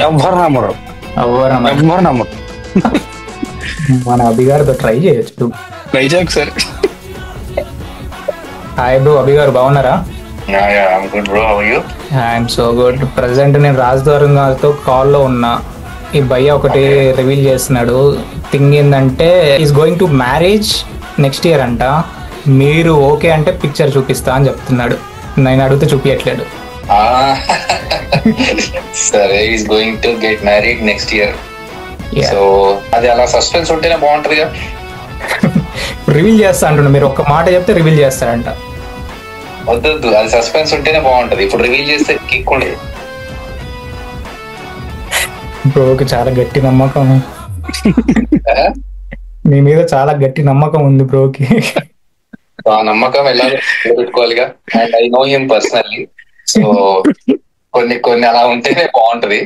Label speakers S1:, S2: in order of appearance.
S1: ఎవ్వరు నమ్మరు,
S2: అవ్వరా మరి.
S1: ఎవ్వరు నమ్మరు.
S2: మన అభిగారితో ట్రై చేయొచ్చు.
S1: ట్రై చేయకు సార్.
S2: హాయ్ బ్రో, అభిగారు బాగున్నారా?
S1: I'm good bro, how are you?
S2: I'm so good. Present నేను రాజద్వారం గారితో కాల్లో ఉన్నా. ఈ భయ్య ఒకటి రివీల్ చేస్తున్నాడు. థింగ్ ఏంటంటే is going to marriage next year అంట. మీరు ఓకే అంటే పిక్చర్ చూపిస్తా అని చెప్తున్నాడు. నేను అడిగితే చూపించట్లేడు.
S1: సరే, is going to get married next year.
S2: Yeah.
S1: So అది అలా సస్పెన్స్ ఉంటేనే బాగుంటదిగా.
S2: రివీల్ చేస్తా అంటున్నా, మీరు ఒక్క మాట చెప్తే రివీల్ చేస్తారంట.
S1: వద్దు, అది సస్పెన్స్ ఉంటేనే బాగుంటది. ఇప్పుడు రివీల్ చేస్తే కిక్ ఉండదు.
S2: బ్రోకి చాలా గట్టి నమ్మకం, మీ మీద చాలా గట్టి నమ్మకం ఉంది బ్రోకి.
S1: ఆ నమ్మకం ఎలా పెట్టుకోవాలిగా. And I know him personally. So కొన్ని అలా ఉంటేనే బాగుంటది.